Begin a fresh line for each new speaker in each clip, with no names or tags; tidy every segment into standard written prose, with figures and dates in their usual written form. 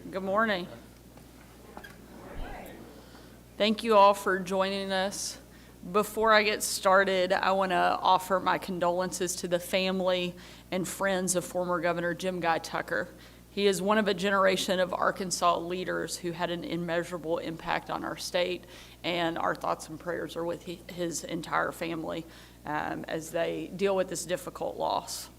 Good morning. Thank you all for joining us. Before I get started, I want to offer my condolences to the family and friends of former Governor Jim Guy Tucker. He is one of a generation of Arkansas leaders who had an immeasurable impact on our state, and our thoughts and prayers are with his entire family as they deal with this difficult loss.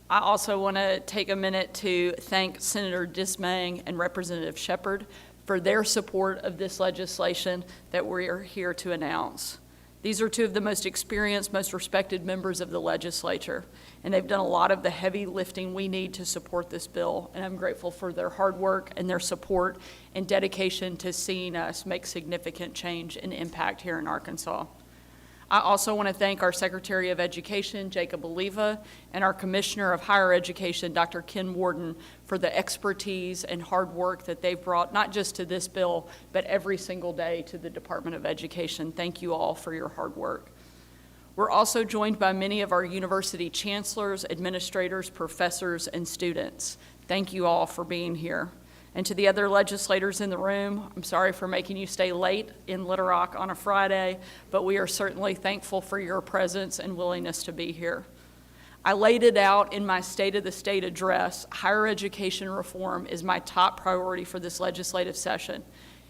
I also want to take a minute to thank Senator Dismang and Representative Shepard for their support of this legislation that we are here to announce. These are two of the most experienced, most respected members of the legislature, and they've done a lot of the heavy lifting we need to support this bill, and I'm grateful for their hard work and their support and dedication to seeing us make significant change and impact here in Arkansas. I also want to thank our Secretary of Education, Jacob Oliva, and our Commissioner of Higher Education, Dr. Ken Warden, for the expertise and hard work that they've brought not just to this bill, but every single day to the Department of Education. Thank you all for your hard work. We're also joined by many of our university chancellors, administrators, professors, and students. Thank you all for being here. And to the other legislators in the room, I'm sorry for making you stay late in Little Rock on a Friday, but we are certainly thankful for your presence and willingness to be here. I laid it out in my State of the State address. Higher education reform is my top priority for this legislative session.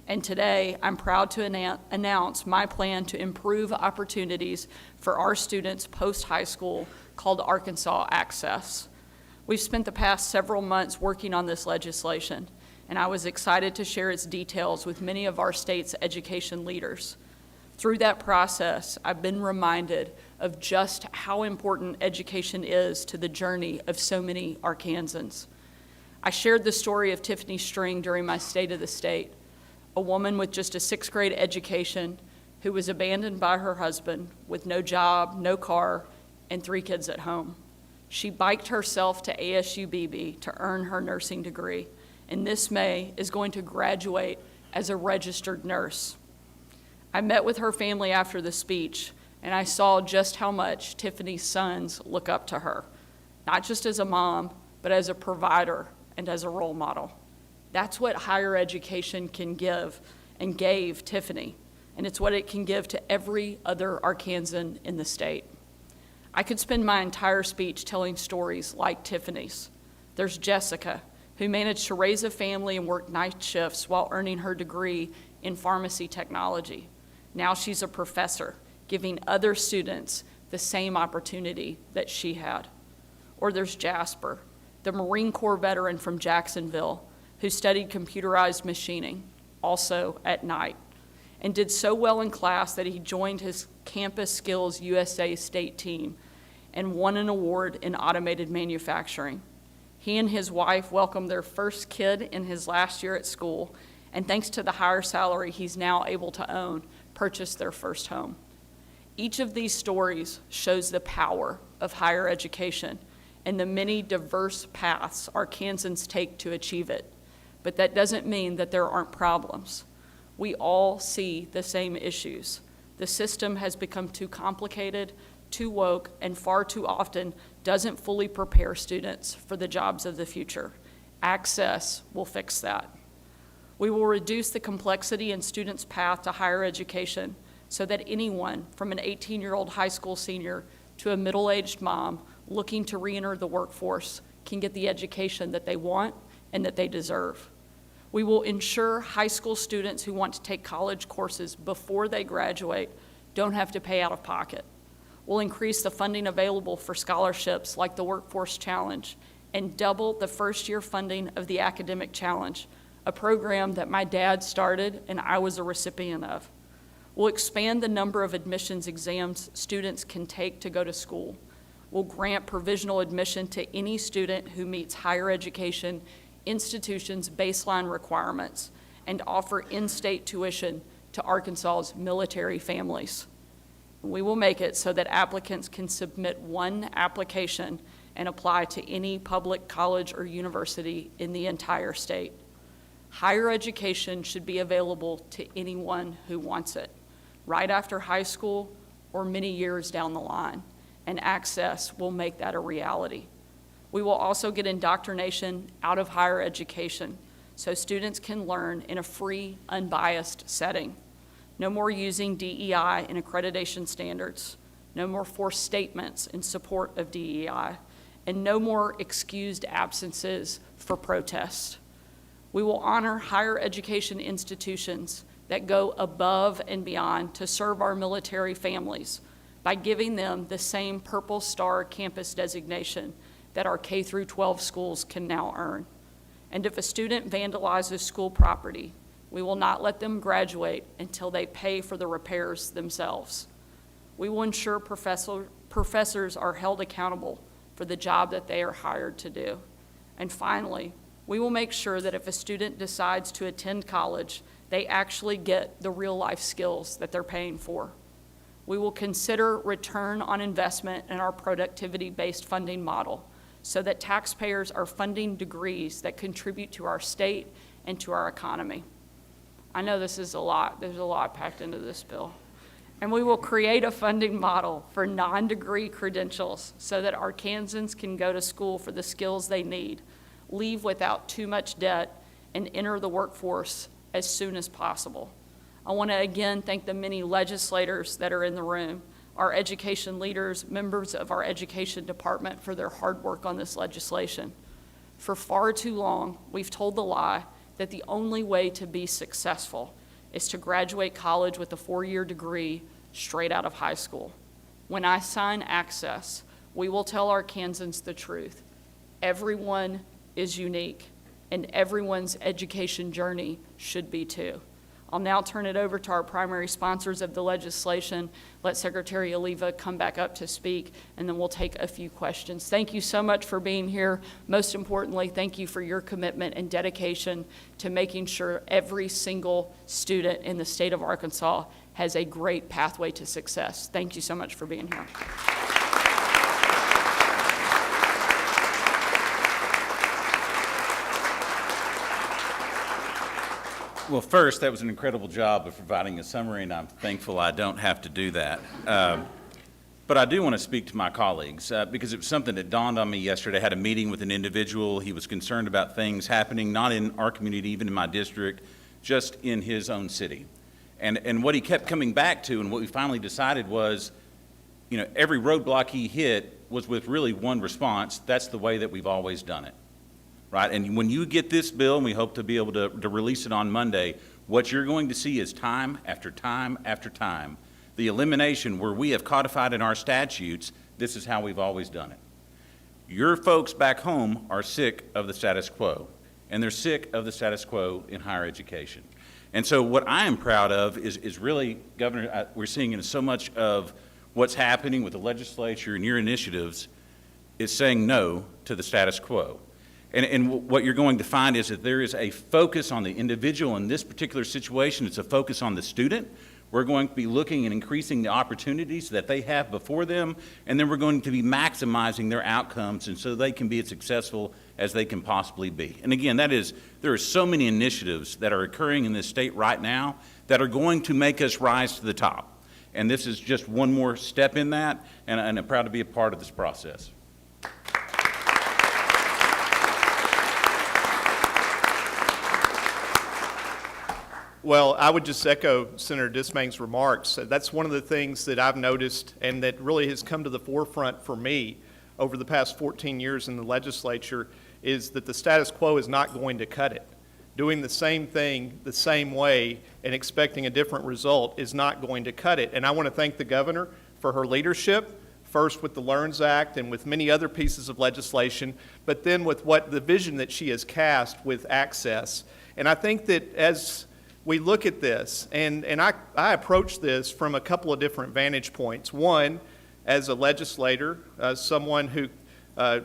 And today, I'm proud to announce my plan to improve opportunities for our students post-high school called Arkansas Access. We've spent the past several months working on this legislation, and I was excited to share its details with many of our state's education leaders. Through that process, I've been reminded of just how important education is to the journey of so many Arkansans. I shared the story of Tiffany String during my State of the State, a woman with just a sixth grade education who was abandoned by her husband with no job, no car, and 3 kids at home. She biked herself to ASU-BB to earn her nursing degree, and this May is going to graduate as a registered nurse. I met with her family after the speech, and I saw just how much Tiffany's sons look up to her, not just as a mom, but as a provider and as a role model. That's what higher education can give and gave Tiffany, and it's what it can give to every other Arkansan in the state. I could spend my entire speech telling stories like Tiffany's. There's Jessica, who managed to raise a family and work night shifts while earning her degree in pharmacy technology. Now she's a professor, giving other students the same opportunity that she had. Or there's Jasper, the Marine Corps veteran from Jacksonville, who studied computerized machining, also at night, and did so well in class that he joined his Campus Skills USA state team and won an award in automated manufacturing. He and his wife welcomed their first kid in his last year at school, and thanks to the higher salary he's now able to own, purchased their first home. Each of these stories shows the power of higher education and the many diverse paths Arkansans take to achieve it. But that doesn't mean that there aren't problems. We all see the same issues. The system has become too complicated, too woke, and far too often doesn't fully prepare students for the jobs of the future. Access will fix that. We will reduce the complexity in students' path to higher education so that anyone from an 18-year-old high school senior to a middle-aged mom looking to re-enter the workforce can get the education that they want and that they deserve. We will ensure high school students who want to take college courses before they graduate don't have to pay out of pocket. We'll increase the funding available for scholarships like the Workforce Challenge and double the first-year funding of the Academic Challenge, a program that my dad started and I was a recipient of. We'll expand the number of admissions exams students can take to go to school. We'll grant provisional admission to any student who meets higher education institutions' baseline requirements and offer in-state tuition to Arkansas's military families. We will make it so that applicants can submit one application and apply to any public college or university in the entire state. Higher education should be available to anyone who wants it, right after high school or many years down the line, and access will make that a reality. We will also get indoctrination out of higher education so students can learn in a free, unbiased setting. No more using DEI in accreditation standards. No more forced statements in support of DEI. And no more excused absences for protest. We will honor higher education institutions that go above and beyond to serve our military families by giving them the same Purple Star campus designation that our K through 12 schools can now earn. And if a student vandalizes school property, we will not let them graduate until they pay for the repairs themselves. We will ensure professors are held accountable for the job that they are hired to do. And finally, we will make sure that if a student decides to attend college, they actually get the real life skills that they're paying for. We will consider return on investment in our productivity-based funding model so that taxpayers are funding degrees that contribute to our state and to our economy. I know this is a lot. There's a lot packed into this bill. And we will create a funding model for non-degree credentials so that Arkansans can go to school for the skills they need, leave without too much debt, and enter the workforce as soon as possible. I want to again thank the many legislators that are in the room, our education leaders, members of our education department for their hard work on this legislation. For far too long, we've told the lie that the only way to be successful is to graduate college with a 4-year degree straight out of high school. When I sign Access, we will tell Arkansans the truth. Everyone is unique, and everyone's education journey should be too. I'll now turn it over to our primary sponsors of the legislation. Let Secretary Oliva come back up to speak, and then we'll take a few questions. Thank you so much for being here. Most importantly, thank you for your commitment and dedication to making sure every single student in the state of Arkansas has a great pathway to success. Thank you so much for being here.
Well, first, that was an incredible job of providing a summary, and I'm thankful I don't have to do that. But I do want to speak to my colleagues because it was something that dawned on me yesterday. I had a meeting with an individual. He was concerned about things happening, not in our community, even in my district, just in his own city. And what he kept coming back to and what we finally decided was, you know, every roadblock he hit was with really one response. That's the way that we've always done it. Right, and when you get this bill, and we hope to be able to release it on Monday, what you're going to see is time after time after time, the elimination where we have codified in our statutes, this is how we've always done it. Your folks back home are sick of the status quo, and they're sick of the status quo in higher education. And so what I am proud of is really, Governor, we're seeing in so much of what's happening with the legislature and your initiatives is saying no to the status quo. And what you're going to find is that there is a focus on the individual in this particular situation. It's a focus on the student. We're going to be looking at increasing the opportunities that they have before them, and then we're going to be maximizing their outcomes and so they can be as successful as they can possibly be. And again, there are so many initiatives that are occurring in this state right now that are going to make us rise to the top. And this is just one more step in that, and I'm proud to be a part of this process.
Well, I would just echo Senator Dismang's remarks. That's one of the things that I've noticed and that really has come to the forefront for me over the past 14 years in the legislature is that the status quo is not going to cut it. Doing the same thing the same way and expecting a different result is not going to cut it. And I want to thank the governor for her leadership, first with the LEARNS Act and with many other pieces of legislation, but then with what the vision that she has cast with Access. And I think that as we look at this, and I approach this from a couple of different vantage points. One, as a legislator, someone who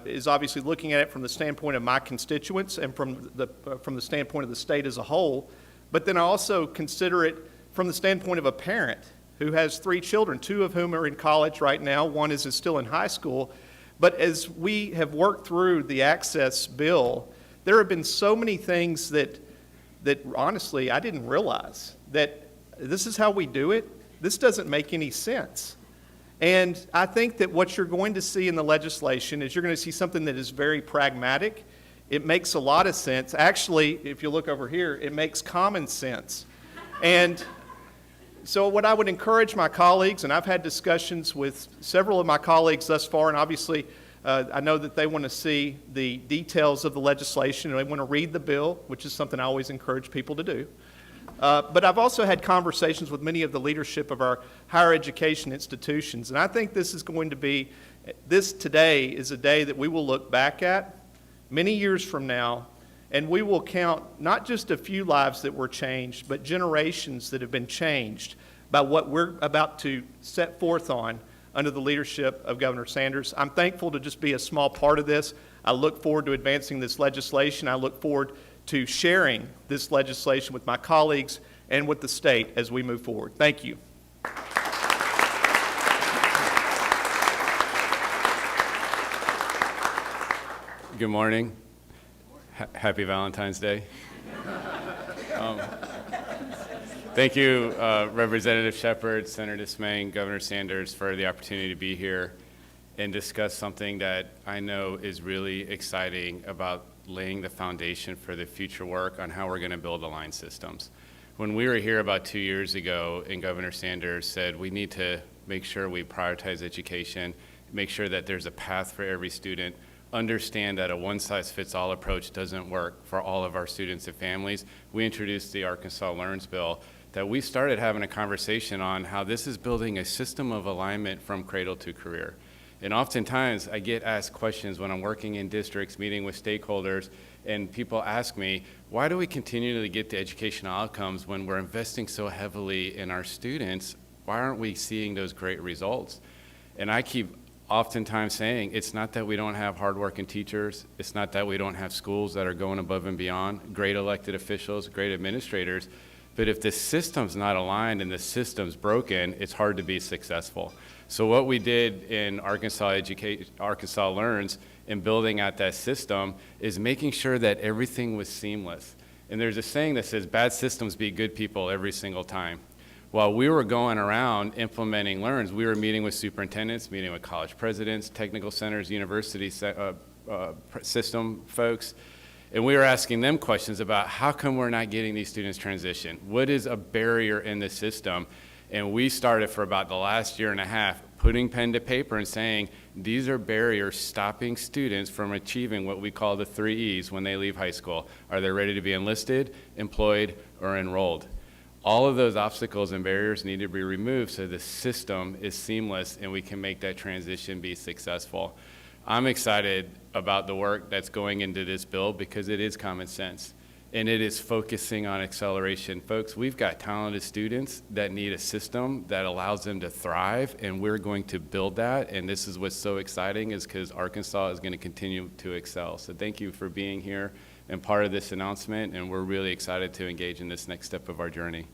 is obviously looking at it from the standpoint of my constituents and from the standpoint of the state as a whole, but then I also consider it from the standpoint of a parent who has 3 children, 2 of whom are in college right now, one is still in high school. But as we have worked through the Access bill, there have been so many things that honestly I didn't realize that this is how we do it. This doesn't make any sense. And I think that what you're going to see in the legislation is you're going to see something that is very pragmatic. It makes a lot of sense. Actually, if you look over here, it makes common sense. And so what I would encourage my colleagues, and I've had discussions with several of my colleagues thus far, and obviously I know that they want to see the details of the legislation, and they want to read the bill, which is something I always encourage people to do. But I've also had conversations with many of the leadership of our higher education institutions, and I think this today is a day that we will look back at many years from now, and we will count not just a few lives that were changed, but generations that have been changed by what we're about to set forth on under the leadership of Governor Sanders. I'm thankful to just be a small part of this. I look forward to advancing this legislation. I look forward to sharing this legislation with my colleagues and with the state as we move forward. Thank you.
Good morning. Happy Valentine's Day. Thank you, Representative Shepard, Senator Dismang, Governor Sanders, for the opportunity to be here and discuss something that I know is really exciting about laying the foundation for the future work on how we're going to build aligned systems. When we were here about 2 years ago and Governor Sanders said we need to make sure we prioritize education, make sure that there's a path for every student, understand that a one-size-fits-all approach doesn't work for all of our students and families, we introduced the Arkansas Learns Bill that we started having a conversation on how this is building a system of alignment from cradle to career. And oftentimes I get asked questions when I'm working in districts, meeting with stakeholders, and people ask me, why do we continually get the educational outcomes when we're investing so heavily in our students? Why aren't we seeing those great results? And I keep oftentimes saying, it's not that we don't have hardworking teachers, it's not that we don't have schools that are going above and beyond, great elected officials, great administrators, but if the system's not aligned and the system's broken, it's hard to be successful. So what we did in Arkansas Learns in building out that system is making sure that everything was seamless. And there's a saying that says, bad systems beat good people every single time. While we were going around implementing Learns, we were meeting with superintendents, meeting with college presidents, technical centers, university system folks, and we were asking them questions about how come we're not getting these students transition? What is a barrier in the system? And we started for about the last year and a half putting pen to paper and saying, these are barriers stopping students from achieving what we call the 3 E's when they leave high school. Are they ready to be enlisted, employed, or enrolled? All of those obstacles and barriers need to be removed so the system is seamless and we can make that transition be successful. I'm excited about the work that's going into this bill because it is common sense and it is focusing on acceleration. Folks, we've got talented students that need a system that allows them to thrive, and we're going to build that, and this is what's so exciting is because Arkansas is going to continue to excel. So thank you for being here and part of this announcement, and we're really excited to engage in this next step of our journey.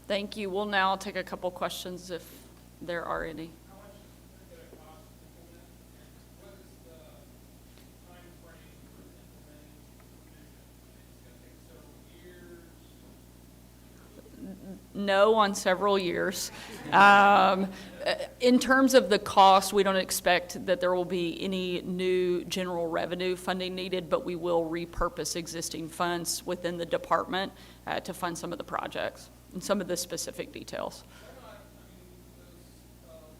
Thank you. We'll now take a couple questions if there are any.
How much is it going to cost to implement? What is the time frame for implementing the provision? It's going to take several years.
No on several years. In terms of the cost, we don't expect that there will be any new general revenue funding needed, but we will repurpose existing funds within the department to fund some of the projects and some of the specific details.
Why not, those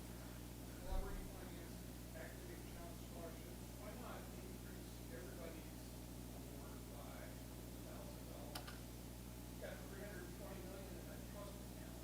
collaborating finance, academic challenge scholarships, why not increase everybody's award by $1,000? You've got $320 million in that trust account.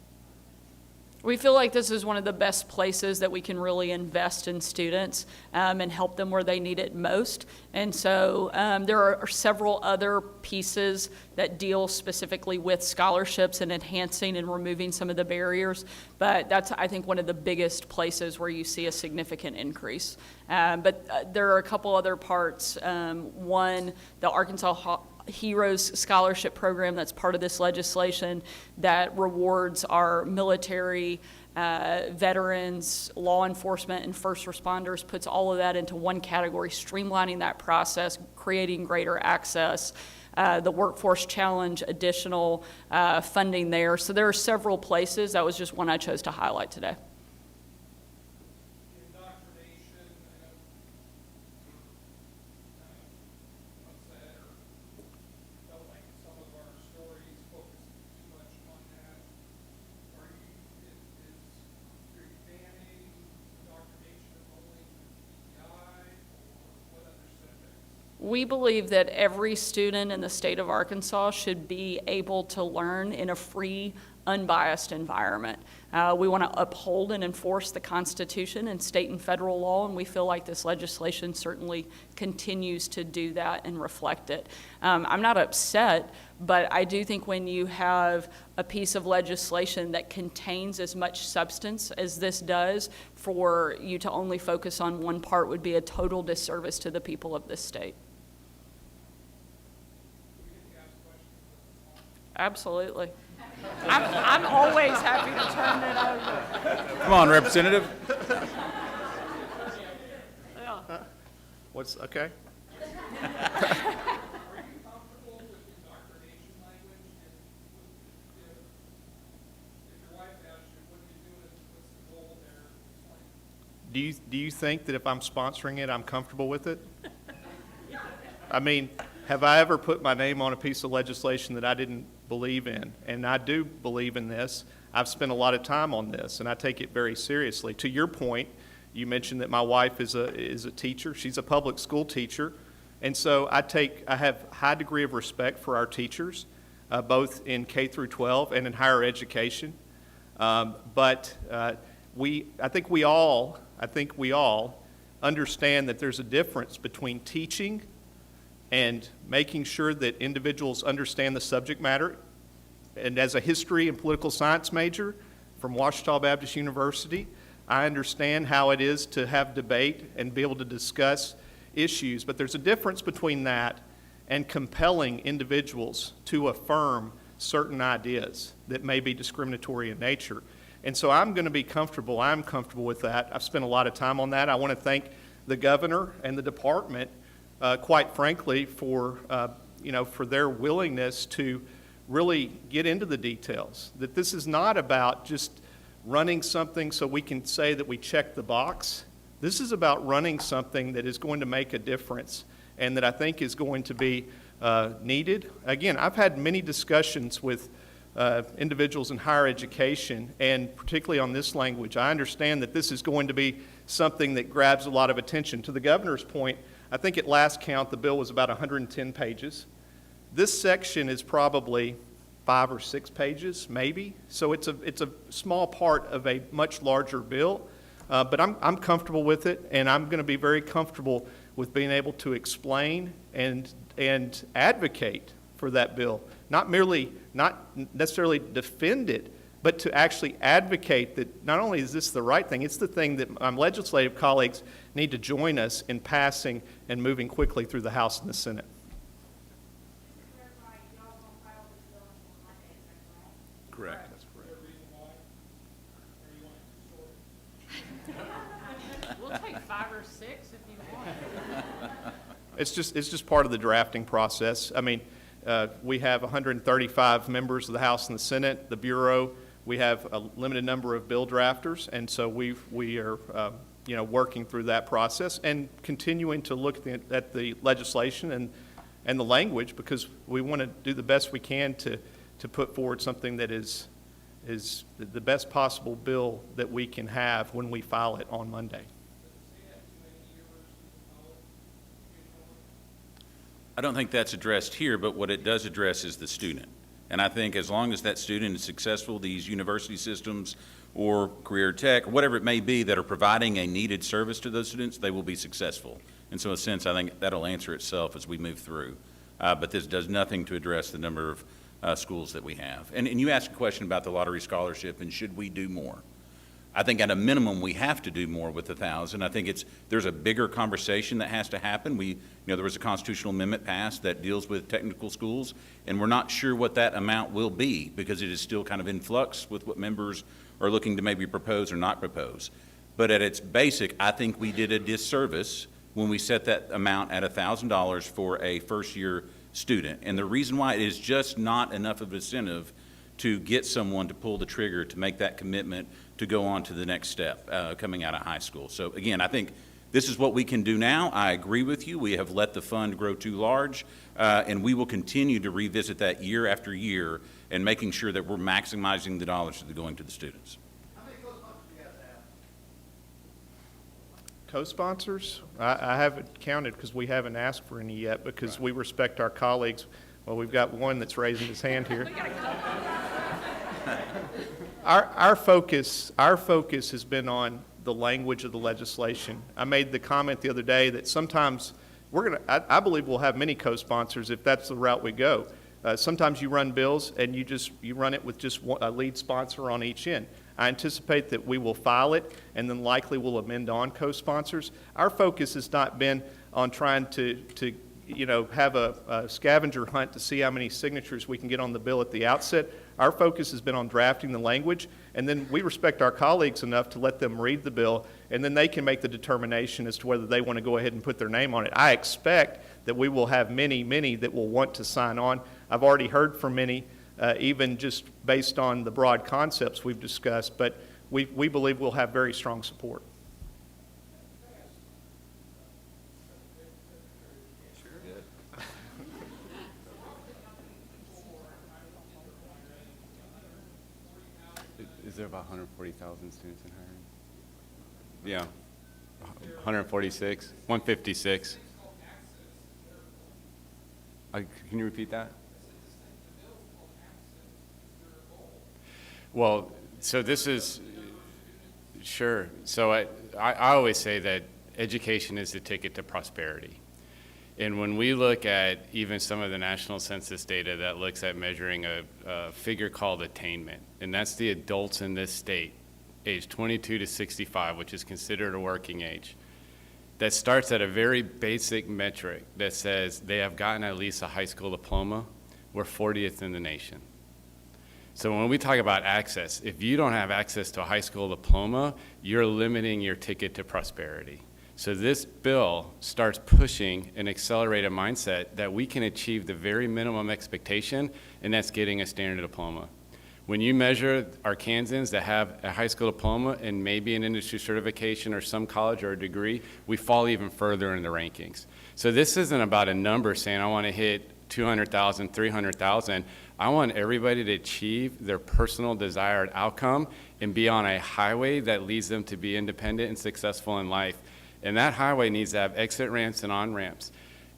We feel like this is one of the best places that we can really invest in students and help them where they need it most. And so there are several other pieces that deal specifically with scholarships and enhancing and removing some of the barriers. But that's, I think, one of the biggest places where you see a significant increase. But there are a couple other parts. One, the Arkansas Heroes Scholarship Program that's part of this legislation that rewards our military veterans, law enforcement, and first responders, puts all of that into one category, streamlining that process, creating greater access. The Workforce Challenge, additional funding there. So there are several places. That was just one I chose to highlight today.
Indoctrination, I know, upset or felt like some of our stories focused too much on that. Are you banning indoctrination only with DEI, or what other subjects?
We believe that every student in the state of Arkansas should be able to learn in a free, unbiased environment. We want to uphold and enforce the Constitution and state and federal law, and we feel like this legislation certainly continues to do that and reflect it. I'm not upset, but I do think when you have a piece of legislation that contains as much substance as this does, for you to only focus on one part would be a total disservice to the people of this state. Absolutely. I'm always happy to turn it over.
Come on, Representative.
What's, okay?
Are you comfortable with indoctrination language? If your wife asked you, what are you doing, what's the goal there? Explain.
Do you think that if I'm sponsoring it, I'm comfortable with it? I mean, have I ever put my name on a piece of legislation that I didn't believe in? And I do believe in this. I've spent a lot of time on this, and I take it very seriously. To your point, you mentioned that my wife is a teacher. She's a public school teacher. And so I have a high degree of respect for our teachers, both in K through 12 and in higher education. But I think we all understand that there's a difference between teaching and making sure that individuals understand the subject matter. And as a history and political science major from Ouachita Baptist University, I understand how it is to have debate and be able to discuss issues. But there's a difference between that and compelling individuals to affirm certain ideas that may be discriminatory in nature. And so I'm comfortable with that. I've spent a lot of time on that. I want to thank the governor and the department, quite frankly, for their willingness to really get into the details. That this is not about just running something so we can say that we checked the box. This is about running something that is going to make a difference and that I think is going to be needed. Again, I've had many discussions with individuals in higher education, and particularly on this language. I understand that this is going to be something that grabs a lot of attention. To the governor's point, I think at last count the bill was about 110 pages. This section is probably 5 or 6 pages, maybe. So it's a small part of a much larger bill. But I'm comfortable with it, and I'm going to be very comfortable with being able to explain and advocate for that bill. Not necessarily defend it, but to actually advocate that not only is this the right thing, it's the thing that my legislative colleagues need to join us in passing and moving quickly through the House and the Senate.
Correct.
We'll take 5 or 6 if you want.
It's just part of the drafting process. I mean, we have 135 members of the House and the Senate. The Bureau, we have a limited number of bill drafters, and so we are working through that process and continuing to look at the legislation and the language, because we want to do the best we can to put forward something that is the best possible bill that we can have when we file it on Monday.
I don't think that's addressed here, but what it does address is the student. And I think as long as that student is successful, these university systems or career tech, or whatever it may be that are providing a needed service to those students, they will be successful. And so in a sense, I think that'll answer itself as we move through. But this does nothing to address the number of schools that we have. And you asked a question about the lottery scholarship and should we do more? I think at a minimum we have to do more with the 1,000. I think there's a bigger conversation that has to happen. There was a constitutional amendment passed that deals with technical schools, and we're not sure what that amount will be because it is still kind of in flux with what members are looking to maybe propose or not propose. But at its basic, I think we did a disservice when we set that amount at $1,000 for a first-year student. And the reason why, it is just not enough of an incentive to get someone to pull the trigger to make that commitment to go on to the next step coming out of high school. So again, I think this is what we can do now. I agree with you. We have let the fund grow too large, and we will continue to revisit that year after year and making sure that we're maximizing the dollars that are going to the students.
How many co-sponsors do you have to have?
Co-sponsors? I haven't counted because we haven't asked for any yet because we respect our colleagues. Well, we've got one that's raising his hand here. Our focus has been on the language of the legislation. I made the comment the other day that sometimes I believe we'll have many co-sponsors if that's the route we go. Sometimes you run bills and you run it with just a lead sponsor on each end. I anticipate that we will file it and then likely we'll amend on co-sponsors. Our focus has not been on trying to have a scavenger hunt to see how many signatures we can get on the bill at the outset. Our focus has been on drafting the language, and then we respect our colleagues enough to let them read the bill, and then they can make the determination as to whether they want to go ahead and put their name on it. I expect that we will have many, many that will want to sign on. I've already heard from many, even just based on the broad concepts we've discussed, but we believe we'll have very strong support.
Is there about 140,000 students in hiring? Yeah, 146, 156. Can you repeat that? Well, so this is, sure. So I always say that education is the ticket to prosperity. And when we look at even some of the national census data that looks at measuring a figure called attainment, and that's the adults in this state, age 22 to 65, which is considered a working age, that starts at a very basic metric that says they have gotten at least a high school diploma, we're 40th in the nation. So when we talk about access, if you don't have access to a high school diploma, you're limiting your ticket to prosperity. So this bill starts pushing an accelerated mindset that we can achieve the very minimum expectation, and that's getting a standard diploma. When you measure Arkansans that have a high school diploma and maybe an industry certification or some college or a degree, we fall even further in the rankings. So this isn't about a number saying I want to hit 200,000, 300,000. I want everybody to achieve their personal desired outcome and be on a highway that leads them to be independent and successful in life. And that highway needs to have exit ramps and on-ramps.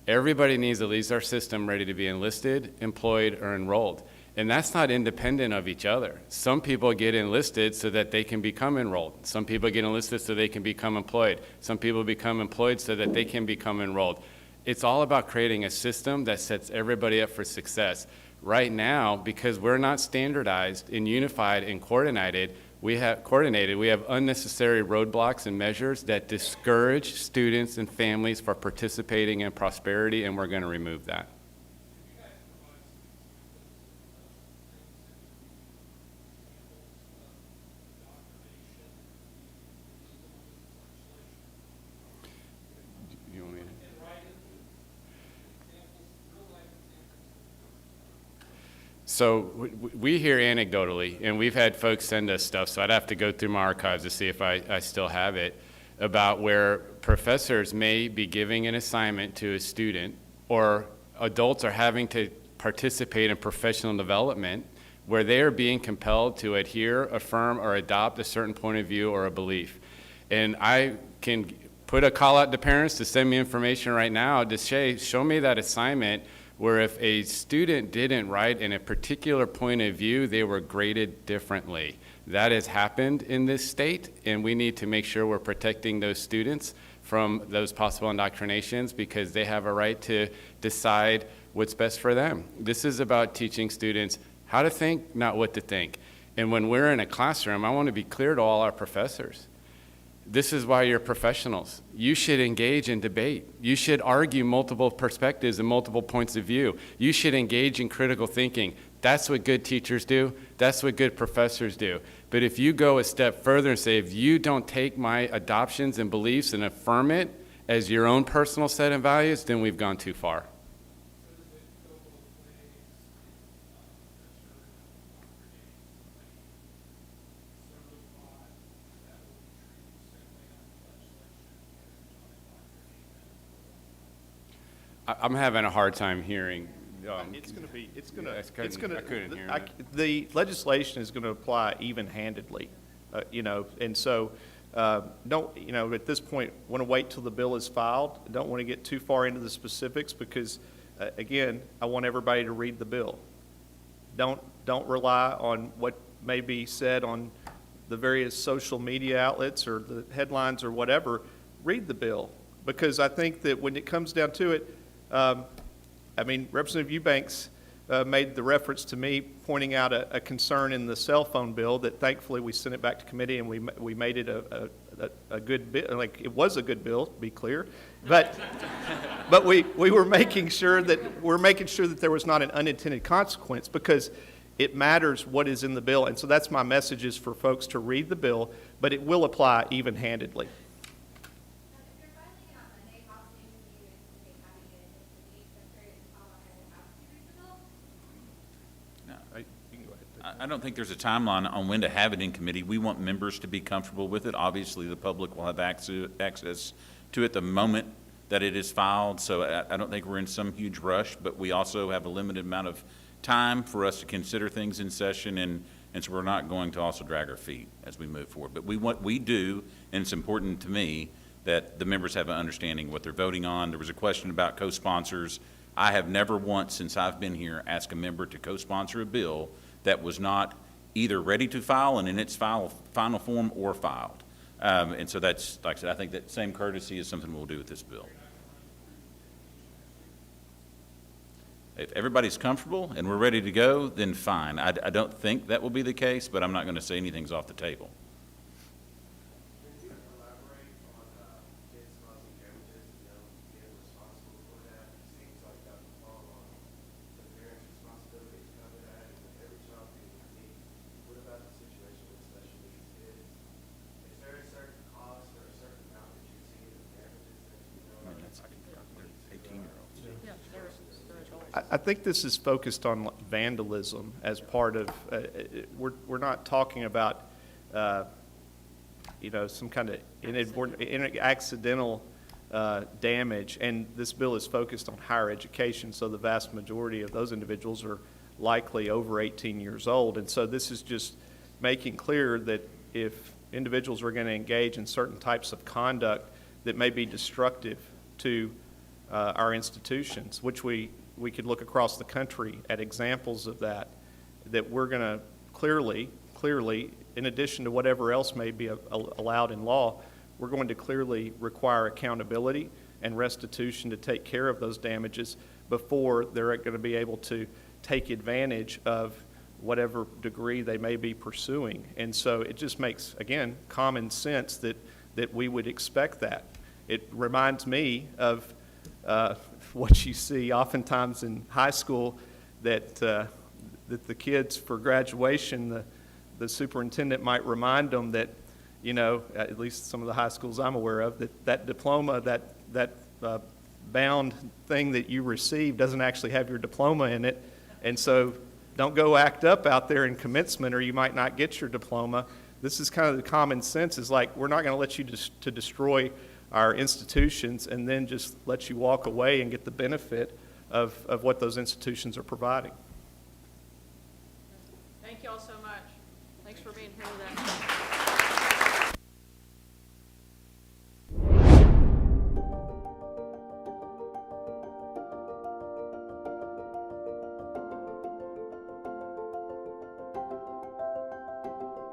Everybody needs to leave our system ready to be enlisted, employed, or enrolled. And that's not independent of each other. Some people get enlisted so that they can become enrolled. Some people get enlisted so they can become employed. Some people become employed so that they can become enrolled. It's all about creating a system that sets everybody up for success. Right now, because we're not standardized and unified and coordinated, we have unnecessary roadblocks and measures that discourage students and families from participating in prosperity, and we're going to remove that. You want me to? So we hear anecdotally, and we've had folks send us stuff, so I'd have to go through my archives to see if I still have it, about where professors may be giving an assignment to a student, or adults are having to participate in professional development where they are being compelled to adhere, affirm, or adopt a certain point of view or a belief. And I can put a call out to parents to send me information right now to say, show me that assignment where if a student didn't write in a particular point of view, they were graded differently. That has happened in this state, and we need to make sure we're protecting those students from those possible indoctrinations because they have a right to decide what's best for them. This is about teaching students how to think, not what to think. And when we're in a classroom, I want to be clear to all our professors. This is why you're professionals. You should engage in debate. You should argue multiple perspectives and multiple points of view. You should engage in critical thinking. That's what good teachers do. That's what good professors do. But if you go a step further and say, if you don't take my adoptions and beliefs and affirm it as your own personal set of values, then we've gone too far. I'm having a hard time hearing.
It's going to be, it's going
Yeah,
to,
I couldn't-
it's going
I couldn't
to,
hear that.
the legislation is going to apply even-handedly, you know, and so, don't, you know, at this point, want to wait till the bill is filed. Don't want to get too far into the specifics because, again, I want everybody to read the bill. Don't rely on what may be said on the various social media outlets or the headlines or whatever. Read the bill, because I think that when it comes down to it, I mean, Representative Eubanks made the reference to me pointing out a concern in the cell phone bill that thankfully we sent it back to committee and we made it a good bill, like it was a good bill, to be clear. But we were making sure that there was not an unintended consequence, because it matters what is in the bill. And so that's my message, is for folks to read the bill, but it will apply even-handedly.
If you're filing it on Monday, how soon do you anticipate having it in the week, the period of how long I will have to read the bill?
You can go ahead.
I don't think there's a timeline on when to have it in committee. We want members to be comfortable with it. Obviously, the public will have access to it the moment that it is filed, so I don't think we're in some huge rush, but we also have a limited amount of time for us to consider things in session, and so we're not going to also drag our feet as we move forward. But we do, and it's important to me that the members have an understanding of what they're voting on. There was a question about co-sponsors. I have never once since I've been here asked a member to co-sponsor a bill that was not either ready to file and in its final form or filed. And so that's, like I said, I think that same courtesy is something we'll do with this bill. If everybody's comfortable and we're ready to go, then fine. I don't think that will be the case, but I'm not going to say anything's off the table.
Can you elaborate on kids causing damages and them being responsible for that? It seems like that would fall on the parents' responsibility to cover that, and every child being unique. What about the situation with special needs kids? Is there a certain cost or a certain amount that you see in the damages that you know?
I mean, that's 18-year-olds.
I think this is focused on vandalism as part of, we're not talking about, you know, some kind of inadvertent, accidental damage, and this bill is focused on higher education, so the vast majority of those individuals are likely over 18 years old. And so this is just making clear that if individuals are going to engage in certain types of conduct that may be destructive to our institutions, which we could look across the country at examples of that we're going to clearly, in addition to whatever else may be allowed in law, we're going to clearly require accountability and restitution to take care of those damages before they're going to be able to take advantage of whatever degree they may be pursuing. And so it just makes, again, common sense that we would expect that. It reminds me of what you see oftentimes in high school, that the kids for graduation, the superintendent might remind them that, you know, at least some of the high schools I'm aware of, that diploma, that bound thing that you receive doesn't actually have your diploma in it. And so don't go act up out there in commencement, or you might not get your diploma. This is kind of the common sense, is like, we're not going to let you to destroy our institutions and then just let you walk away and get the benefit of what those institutions are providing.
Thank you all so much. Thanks for being here today.